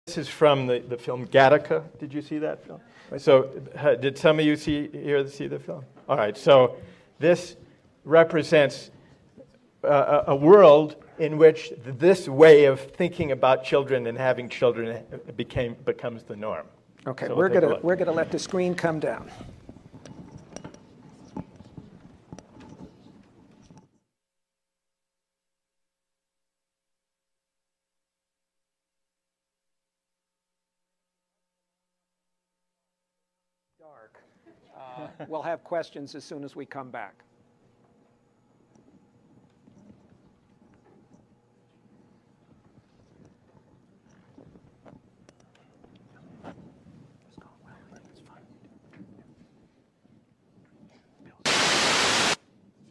This is from the film Gattaca. Did you see that film? So did some of you see the film? All right, so this represents a world in which this way of thinking about children and having children becomes the norm. Okay, So we're gonna let the screen come down. Dark. We'll have questions as soon as we come back.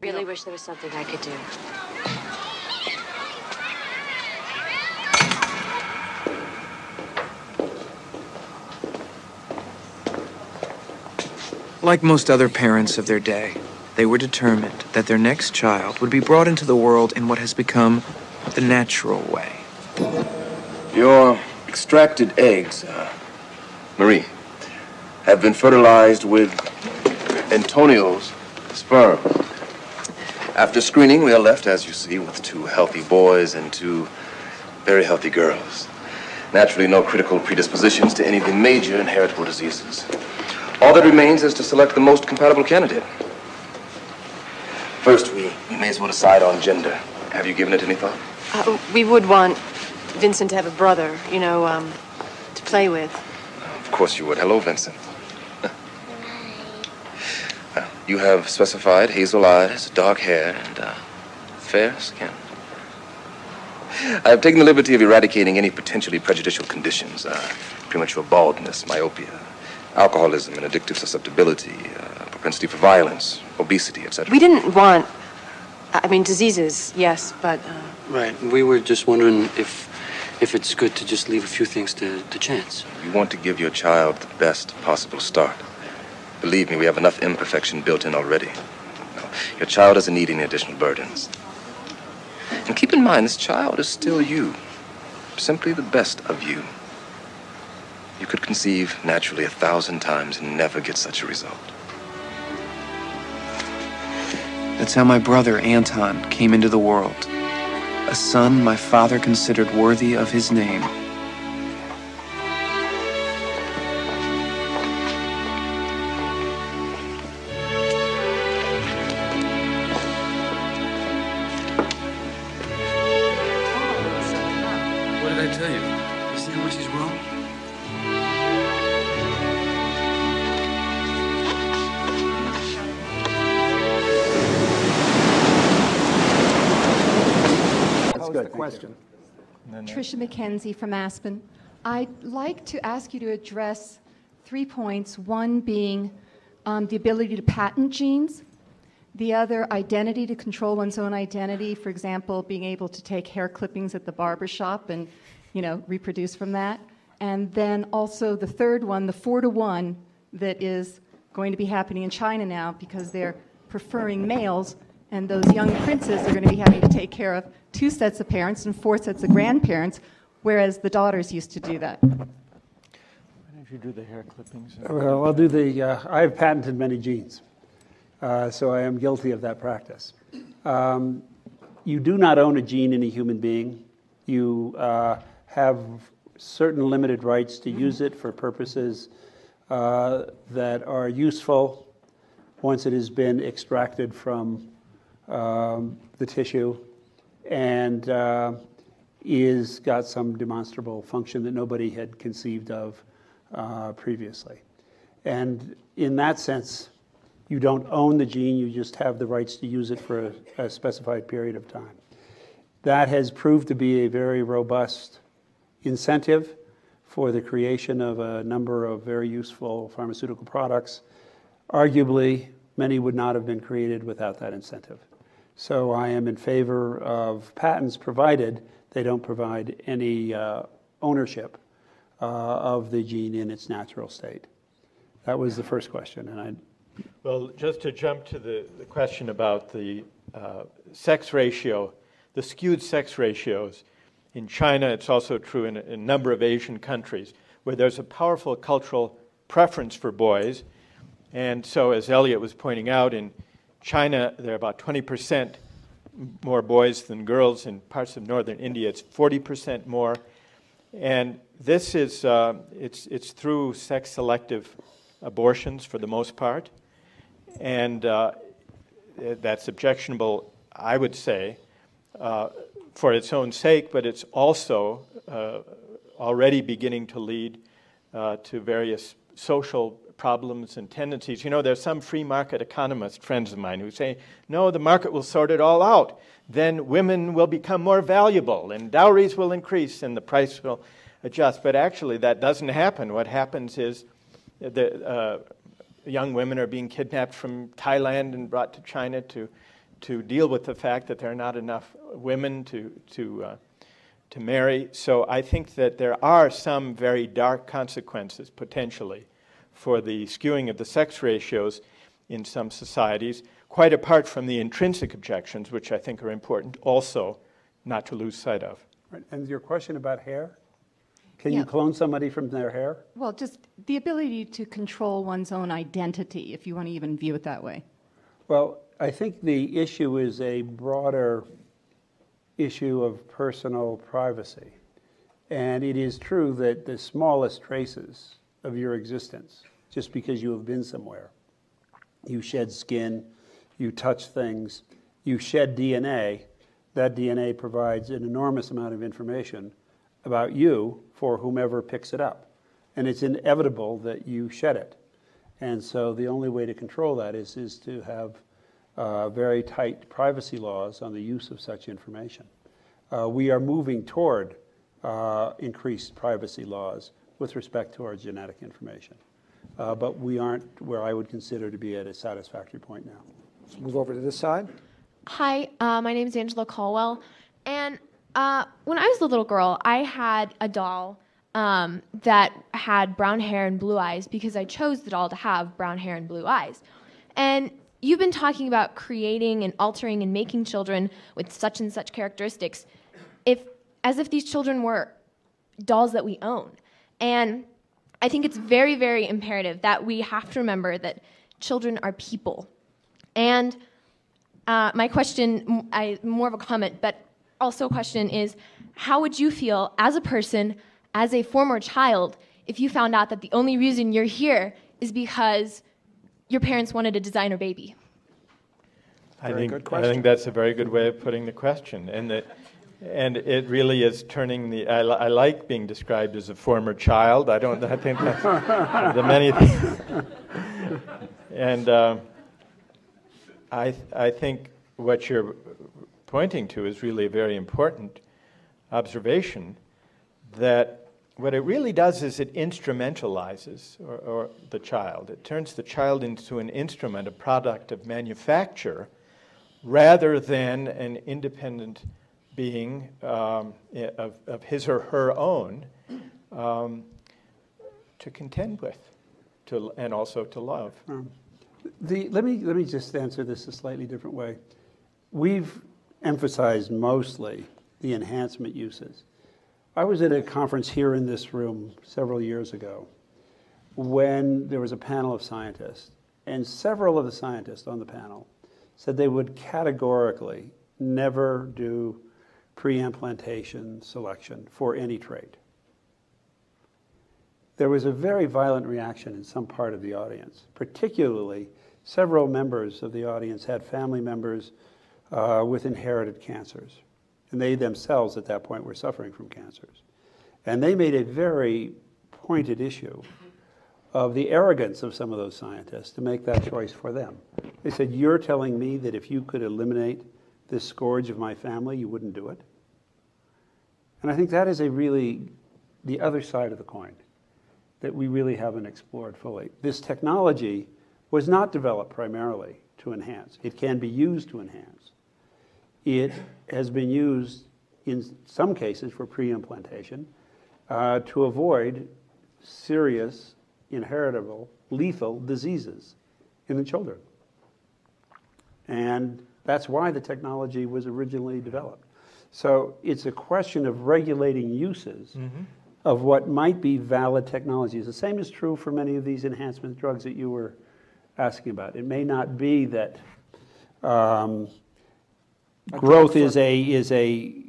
Really wish there was something I could do. Like most other parents of their day, they were determined that their next child would be brought into the world in what has become the natural way. Your extracted eggs, Marie, have been fertilized with Antonio's sperm. After screening, we are left, as you see, with 2 healthy boys and 2 very healthy girls. Naturally, no critical predispositions to any of the major inheritable diseases. All that remains is to select the most compatible candidate. First, we may as well decide on gender. Have you given it any thought? We would want Vincent to have a brother, to play with. Of course you would. Hello, Vincent. You have specified hazel eyes, dark hair, and fair skin. I have taken the liberty of eradicating any potentially prejudicial conditions, premature baldness, myopia, alcoholism and addictive susceptibility, propensity for violence, obesity, etc. We didn't want, diseases, yes, but... Right, we were just wondering if it's good to just leave a few things to chance. You want to give your child the best possible start. Believe me, we have enough imperfection built in already. Your child doesn't need any additional burdens. And keep in mind, this child is still you. Simply the best of you. You could conceive naturally 1,000 times and never get such a result. That's how my brother, Anton, came into the world. A son my father considered worthy of his name. What did I tell you? You see how much he's wrong? Pose the question. Tricia McKenzie from Aspen. I'd like to ask you to address 3 points, one being the ability to patent genes, the other, identity, to control one's own identity, for example, being able to take hair clippings at the barber shop and, reproduce from that. And then also the third one, the 4-to-1, that is going to be happening in China now because they're preferring males, and those young princes are going to be having to take care of 2 sets of parents and 4 sets of grandparents, whereas the daughters used to do that. Why don't you do the hair clippings? Well, I'll do I have patented many genes, so I am guilty of that practice. You do not own a gene in a human being. You have certain limited rights to use it for purposes that are useful once it has been extracted from the tissue and is got some demonstrable function that nobody had conceived of previously. And in that sense, you don't own the gene, you just have the rights to use it for a specified period of time. That has proved to be a very robust incentive for the creation of a number of very useful pharmaceutical products. Arguably, many would not have been created without that incentive. So I am in favor of patents, provided they don't provide any ownership of the gene in its natural state. That was the first question, and Well, just to jump to the question about the sex ratio, the skewed sex ratios in China. It's also true in a number of Asian countries where there's a powerful cultural preference for boys. And so, as Elliot was pointing out, in China, there are about 20% more boys than girls. In parts of northern India, it's 40% more. And this is, it's through sex-selective abortions for the most part. And that's objectionable, I would say, for its own sake, but it's also already beginning to lead to various social problems and tendencies. You know, there's some free market economist friends of mine who say, no, the market will sort it all out. Then women will become more valuable and dowries will increase and the price will adjust. But actually that doesn't happen. What happens is the young women are being kidnapped from Thailand and brought to China to deal with the fact that there are not enough women to marry. So I think that there are some very dark consequences potentially for the skewing of the sex ratios in some societies, quite apart from the intrinsic objections, which I think are important also not to lose sight of. Right. And your question about hair? Can you clone somebody from their hair? Well, just the ability to control one's own identity, if you want to even view it that way. Well, I think the issue is a broader issue of personal privacy. And it is true that the smallest traces of your existence, just because you have been somewhere, you shed skin, you touch things, you shed DNA, that DNA provides an enormous amount of information about you for whomever picks it up. And it's inevitable that you shed it. And so the only way to control that is to have very tight privacy laws on the use of such information. We are moving toward increased privacy laws with respect to our genetic information. But we aren't where I would consider to be at a satisfactory point now. Let's move over to this side. Hi, my name is Angela Caldwell. And when I was a little girl, I had a doll that had brown hair and blue eyes because I chose the doll to have brown hair and blue eyes. And you've been talking about creating and altering and making children with such and such characteristics, as if these children were dolls that we own. And I think it's very, very imperative that we have to remember that children are people. And my question, more of a comment, but also a question is, how would you feel as a person, as a former child, if you found out that the only reason you're here is because your parents wanted a designer baby? I think that's a very good way of putting the question. And it really is turning I like being described as a former child. I think that's the many things. And I think what you're pointing to is really a very important observation, that what it really does is it instrumentalizes or the child. It turns the child into an instrument, a product of manufacture, rather than an independent being of his or her own to contend with, and also to love. Let me just answer this a slightly different way. We've emphasized mostly the enhancement uses. I was at a conference here in this room several years ago when there was a panel of scientists, and several of the scientists on the panel said they would categorically never do pre-implantation selection for any trait. There was a very violent reaction in some part of the audience. Particularly, several members of the audience had family members with inherited cancers. And they themselves at that point were suffering from cancers. And they made a very pointed issue of the arrogance of some of those scientists to make that choice for them. They said, you're telling me that if you could eliminate this scourge of my family, you wouldn't do it? And I think that is the other side of the coin that we really haven't explored fully. This technology was not developed primarily to enhance. It can be used to enhance. It has been used in some cases for pre-implantation to avoid serious, inheritable, lethal diseases in the children. And that's why the technology was originally developed. So it's a question of regulating uses of what might be valid technologies. The same is true for many of these enhancement drugs that you were asking about. It may not be that growth is a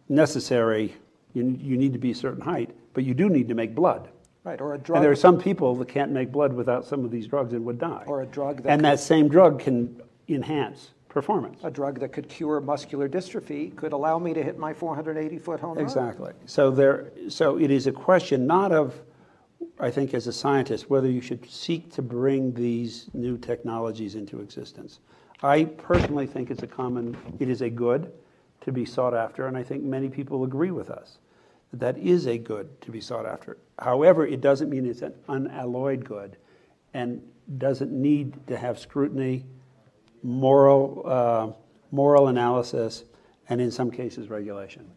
necessary, you need to be a certain height, but you do need to make blood. Right, or a drug. And there are some people that can't make blood without some of these drugs and would die. Or a drug that and that same drug can enhance performance. A drug that could cure muscular dystrophy could allow me to hit my 480-foot home run. Exactly. So it is a question not of, I think, as a scientist, whether you should seek to bring these new technologies into existence. I personally think it is a good to be sought after, and I think many people agree with us that is a good to be sought after. However, it doesn't mean it's an unalloyed good and doesn't need to have scrutiny, moral analysis, and in some cases regulation.